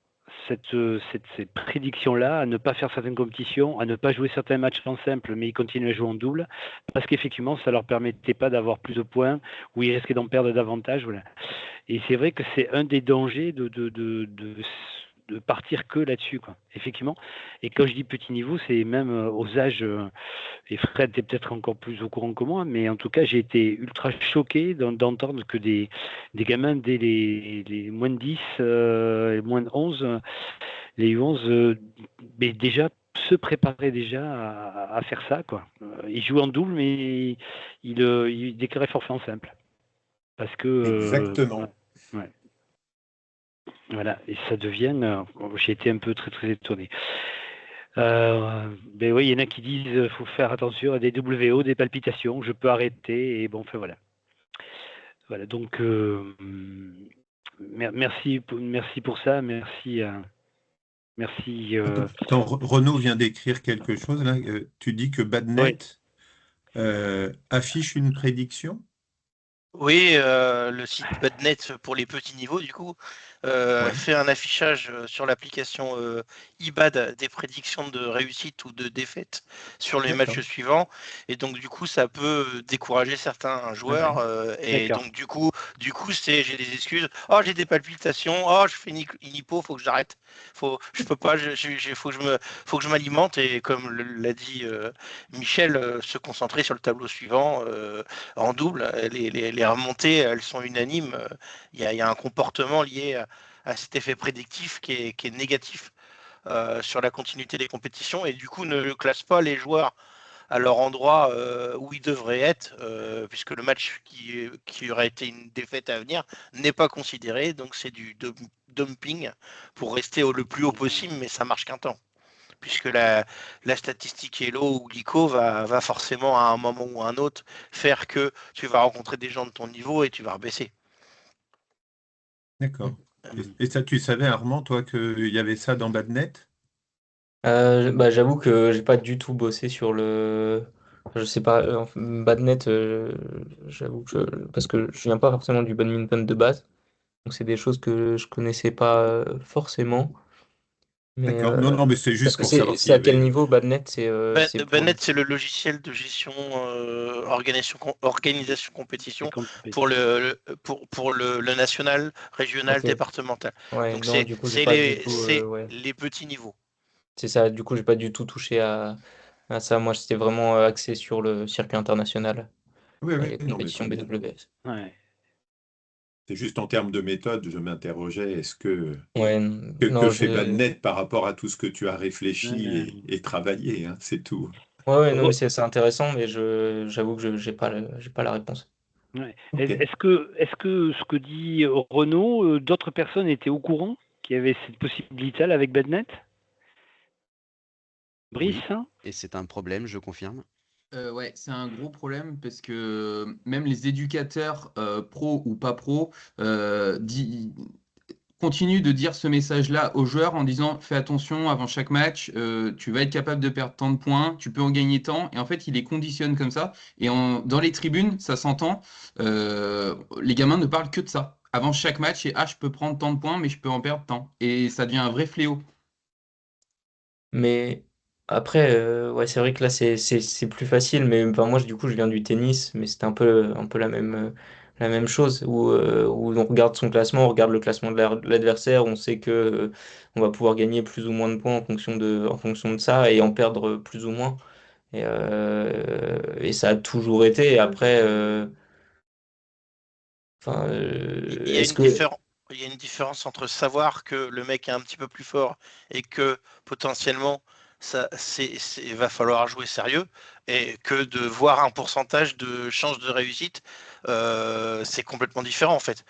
cette prédiction-là, à ne pas faire certaines compétitions, à ne pas jouer certains matchs en simple, mais ils continuaient à jouer en double, parce qu'effectivement, ça leur permettait pas d'avoir plus de points, ou ils risquaient d'en perdre davantage. Voilà. Et c'est vrai que c'est un des dangers de partir que là-dessus, quoi. Effectivement. Et quand je dis petit niveau, c'est même aux âges, et Fred est peut-être encore plus au courant que moi, mais en tout cas, j'ai été ultra choqué d'entendre que des gamins dès les moins de 10, et moins de 11, les U11, mais déjà se préparaient déjà à faire ça, quoi. Ils jouent en double, mais ils déclaraient forfait en simple. Parce que, ouais, Exactement. ouais. Voilà, et ça devient. J'ai été un peu très très étonné. Ben oui, il y en a qui disent faut faire attention à des WO, des palpitations, je peux arrêter, et bon, enfin voilà. Voilà, donc merci pour ça, merci. Attends, Renaud vient d'écrire quelque chose là. Tu dis que Oui, Badnet affiche une prédiction? Oui, le site Badnet pour les petits niveaux, du coup, Ouais, fait un affichage sur l'application IBAD des prédictions de réussite ou de défaite sur les matchs d'accord. suivants. Et donc, du coup, ça peut décourager certains Ouais, joueurs. ouais. Et d'accord. donc, j'ai des excuses. Oh, j'ai des palpitations. Oh, je fais une hypo, faut que j'arrête. Je peux pas. Faut que je m'alimente. Et comme l'a dit Michel, se concentrer sur le tableau suivant en double. Les les remontées, elles sont unanimes. Il y a un comportement lié à cet effet prédictif qui est négatif sur la continuité des compétitions et du coup ne classe pas les joueurs à leur endroit où ils devraient être, puisque le match qui aurait été une défaite à venir n'est pas considéré, donc c'est du dumping pour rester le plus haut possible, mais ça marche qu'un temps, puisque la statistique Elo ou l'ICO va forcément à un moment ou à un autre faire que tu vas rencontrer des gens de ton niveau et tu vas rebaisser. D'accord. Et ça, tu savais, Armand, toi, qu'il y avait ça dans Badnet? Bah, j'avoue que j'ai pas du tout bossé sur le. Je sais pas, Badnet, j'avoue que parce que je viens pas forcément du badminton de base, donc c'est des choses que je connaissais pas forcément. Mais D'accord. Non, non, mais c'est parce juste que pour savoir c'est s'il y à quel avait. niveau Badnet? C'est pour. Banet, c'est le logiciel de gestion organisation Les compétition pour compétitions. le national, régional, Ok. départemental. Ouais, Donc non, du coup j'ai pas du tout. c'est Ouais, les petits niveaux. c'est ça. Du coup j'ai pas du tout touché à ça. Moi c'était vraiment axé sur le circuit international Oui, et oui, les non, mais compétitions très bien. BWS. Ouais. C'est juste en termes de méthode, je m'interrogeais, est-ce que Ouais, que non, fait Badnet par rapport à tout ce que tu as réfléchi Euh, et travaillé, hein, c'est tout. ouais, non, mais Re- c'est intéressant, mais j'avoue que j'ai pas la réponse. ouais. Ok. Est-ce que ce que dit Renaud, d'autres personnes étaient au courant qu'il y avait cette possibilité-là avec Badnet? Brice, Oui, hein? et c'est un problème, je confirme. Ouais, c'est un gros problème parce que même les éducateurs, pro ou pas pro, continuent de dire ce message-là aux joueurs en disant fais attention avant chaque match, tu vas être capable de perdre tant de points, tu peux en gagner tant. Et en fait, ils les conditionnent comme ça. Et dans les tribunes, ça s'entend, les gamins ne parlent que de ça. Avant chaque match, et ah, je peux prendre tant de points, mais je peux en perdre tant. Et ça devient un vrai fléau. Mais après, ouais, c'est vrai que là, c'est plus facile. Mais enfin, moi, du coup, je viens du tennis, mais c'était un peu la même chose où on regarde son classement, on regarde le classement de l'adversaire, on sait que on va pouvoir gagner plus ou moins de points en fonction de ça et en perdre plus ou moins. Et ça a toujours été. Et après, Il y a est-ce une que. différence. Il y a une différence entre savoir que le mec est un petit peu plus fort et que potentiellement va falloir jouer sérieux et que de voir un pourcentage de chance de réussite, c'est complètement différent en fait.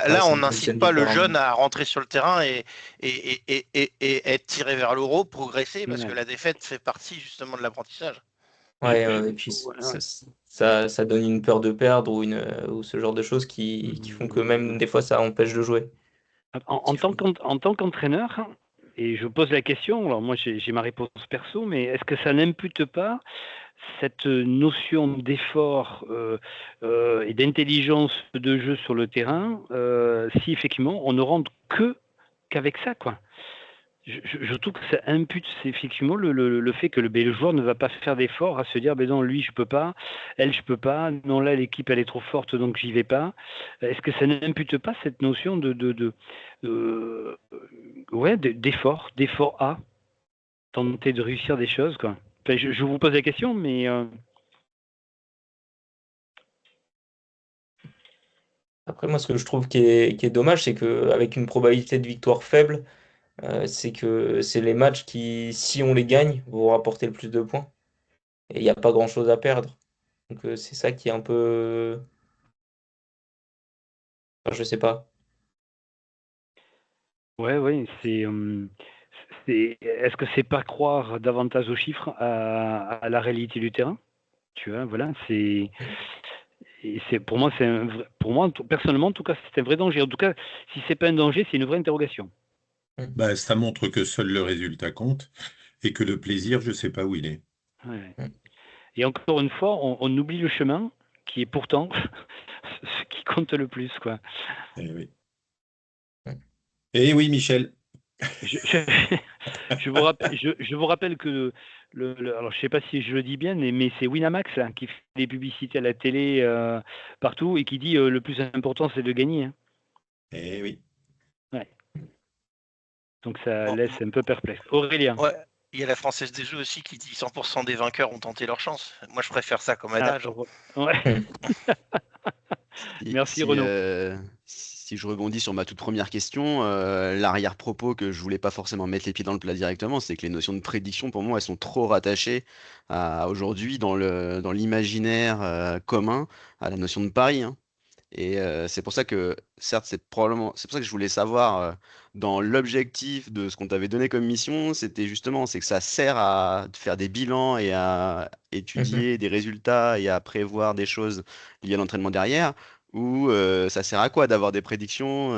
Ouais, Là, ça on n'incite fonctionne pas le différemment. jeune à rentrer sur le terrain et être tiré vers le haut, progresser parce que Ouais. la défaite fait partie justement de l'apprentissage. Je- Ouais, je- et puis ouais, ouais. ça donne une peur de perdre ou ce genre de choses qui font que même des fois ça empêche de jouer. En tant en tant qu'entraîneur, hein, et je pose la question, alors moi j'ai ma réponse perso, mais est-ce que ça n'impute pas cette notion d'effort et d'intelligence de jeu sur le terrain, si effectivement on ne rentre qu'avec ça, quoi? Je trouve que ça impute c'est effectivement le fait que le joueur ne va pas faire d'effort à se dire ben non lui je peux pas, elle je peux pas, non là l'équipe elle est trop forte donc j'y vais pas. Est-ce que ça n'impute pas cette notion euh, ouais d'effort à tenter de réussir des choses quoi. Enfin, je vous pose la question mais Après, moi, ce que je trouve qui est dommage, c'est qu'avec une probabilité de victoire faible, c'est que c'est les matchs qui, si on les gagne, vont rapporter le plus de points. Et il n'y a pas grand-chose à perdre. Donc, c'est ça qui est un peu. Enfin, je sais pas. ouais ouais est-ce que c'est pas croire davantage aux chiffres à la réalité du terrain? Tu vois, voilà, et c'est pour moi, pour moi, personnellement, en tout cas, c'est un vrai danger. En tout cas, si c'est pas un danger, c'est une vraie interrogation. Mm. Bah, ça montre que seul le résultat compte et que le plaisir, je ne sais pas où il est. Ouais. Mm. Et encore une fois, on oublie le chemin, qui est pourtant ce qui compte le plus, quoi. Eh oui. Mm. Eh oui, Michel. Je, je, je vous rappelle que alors je sais pas si je le dis bien, mais c'est Winamax hein, qui fait des publicités à la télé partout et qui dit le plus important c'est de gagner, hein. Eh oui. Ouais. Donc ça Bon, laisse un peu perplexe. Aurélien. ouais, il y a la Française des Jeux aussi qui dit 100% des vainqueurs ont tenté leur chance. Moi, je préfère ça comme Ah, adage, hein. ouais. Mm. Merci Si, Renaud. si je rebondis sur ma toute première question, l'arrière-propos que je voulais pas forcément mettre les pieds dans le plat directement, c'est que les notions de prédiction, pour moi, elles sont trop rattachées à aujourd'hui dans l'imaginaire commun, à la notion de pari, hein. Et c'est pour ça que, certes, c'est pour ça que je voulais savoir, dans l'objectif de ce qu'on t'avait donné comme mission, c'est que ça sert à faire des bilans et à Mhm. étudier des résultats et à prévoir des choses liées à l'entraînement derrière, ou ça sert à quoi d'avoir des prédictions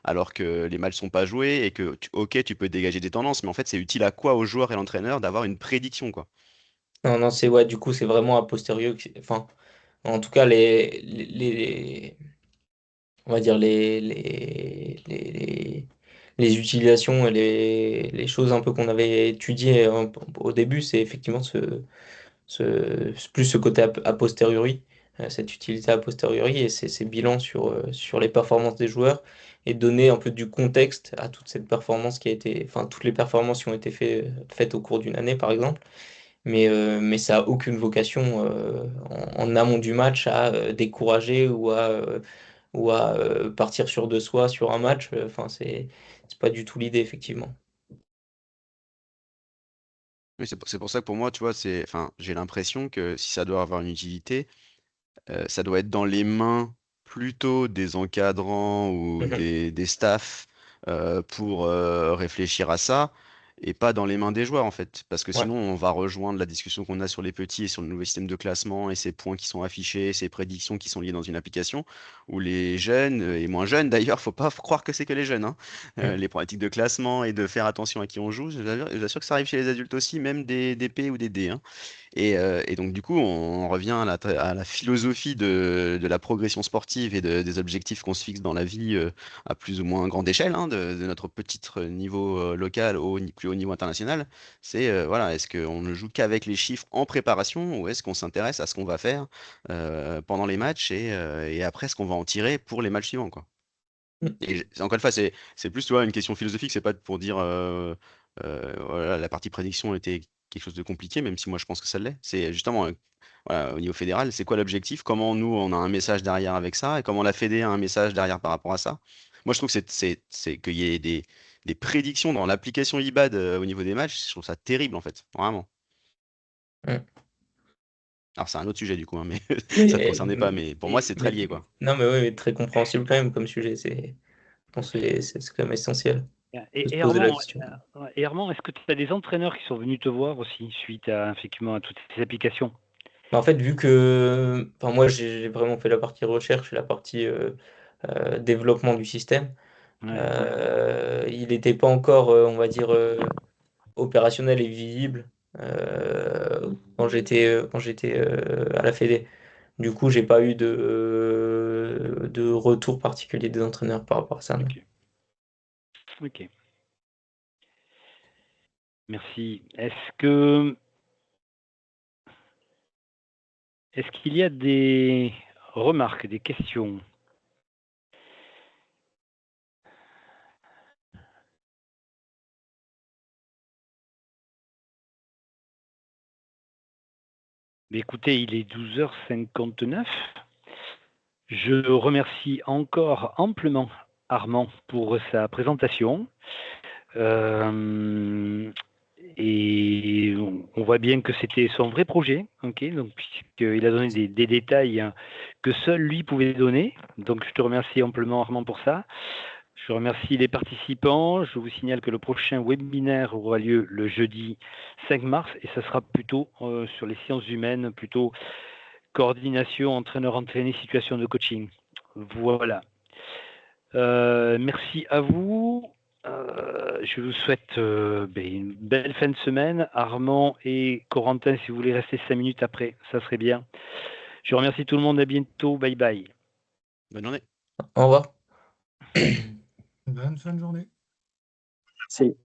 alors que les matchs sont pas joués et que, ok, tu peux dégager des tendances, mais en fait, c'est utile à quoi aux joueurs et l'entraîneur d'avoir une prédiction, quoi. Non, non, c'est ouais, du coup, c'est vraiment a posteriori. Enfin, en tout cas, on va dire les utilisations et les choses un peu qu'on avait étudiées au début, c'est effectivement plus ce côté a posteriori, cette utilité a posteriori et ces bilans sur les performances des joueurs et donner un peu du contexte à toute cette performance qui a été, enfin, toutes les performances qui ont été faites au cours d'une année, par exemple. Mais ça n'a aucune vocation en amont du match à décourager ou à partir sur de soi sur un match. Enfin, c'est pas du tout l'idée, effectivement. Oui, c'est pour ça que pour moi, tu vois, enfin, j'ai l'impression que si ça doit avoir une utilité, ça doit être dans les mains plutôt des encadrants ou Mhm. des staffs pour réfléchir à ça et pas dans les mains des joueurs en fait. Parce que Ouais. sinon, on va rejoindre la discussion qu'on a sur les petits et sur le nouveau système de classement et ces points qui sont affichés, ces prédictions qui sont liées dans une application où les jeunes et moins jeunes d'ailleurs, faut pas croire que c'est que les jeunes, hein. Mhm. Les problématiques de classement et de faire attention à qui on joue, je vous assure que ça arrive chez les adultes aussi, même des P ou des D, hein. Et donc, du coup, on revient à la philosophie de la progression sportive et des objectifs qu'on se fixe dans la vie à plus ou moins grande échelle, hein, de notre petit niveau local au plus haut niveau international. C'est, voilà, est-ce qu'on ne joue qu'avec les chiffres en préparation ou est-ce qu'on s'intéresse à ce qu'on va faire pendant les matchs et après ce qu'on va en tirer pour les matchs suivants, quoi. Et encore une fois, c'est plus, tu vois, une question philosophique, c'est pas pour dire voilà, la partie prédiction était quelque chose de compliqué, même si moi je pense que ça l'est. C'est justement voilà, au niveau fédéral, c'est quoi l'objectif? Comment nous on a un message derrière avec ça et comment la Fédé a un message derrière par rapport à ça? Moi je trouve que c'est qu'il y ait des prédictions dans l'application IBAD au niveau des matchs, je trouve ça terrible en fait, vraiment. Mhm. Alors c'est un autre sujet du coup, hein, mais ça te Mais, concernait pas, mais pour moi c'est très lié quoi. non, mais oui, mais très compréhensible quand même comme sujet. Je pense que c'est quand même essentiel de se Et poser la Armand, question. Est-ce que tu as des entraîneurs qui sont venus te voir aussi suite à, effectivement, à toutes ces applications? Mais en fait, vu que enfin, moi, j'ai vraiment fait la partie recherche et la partie développement du système, Ouais. il n'était pas encore, on va dire, opérationnel et visible quand j'étais à la Fédé. Du coup, j'ai pas eu de retour particulier des entraîneurs par rapport à ça, non. Ok. Ok. Merci. Est-ce qu'il y a des remarques, des questions? Mais écoutez, il est 12h59. Je remercie encore amplement Armand pour sa présentation. Et on voit bien que c'était son vrai projet, ok, donc puisqu'il a donné des détails que seul lui pouvait donner. Donc je te remercie amplement Armand pour ça. Je remercie les participants. Je vous signale que le prochain webinaire aura lieu le jeudi 5 mars et ça sera plutôt sur les sciences humaines, plutôt coordination, entraîneur-entraîné, situation de coaching. Voilà. Merci à vous. Je vous souhaite une belle fin de semaine. Armand et Corentin, si vous voulez rester 5 minutes après, ça serait bien. Je remercie tout le monde. À bientôt. Bye bye. Bonne journée. Au revoir. Bonne fin de journée. Sì.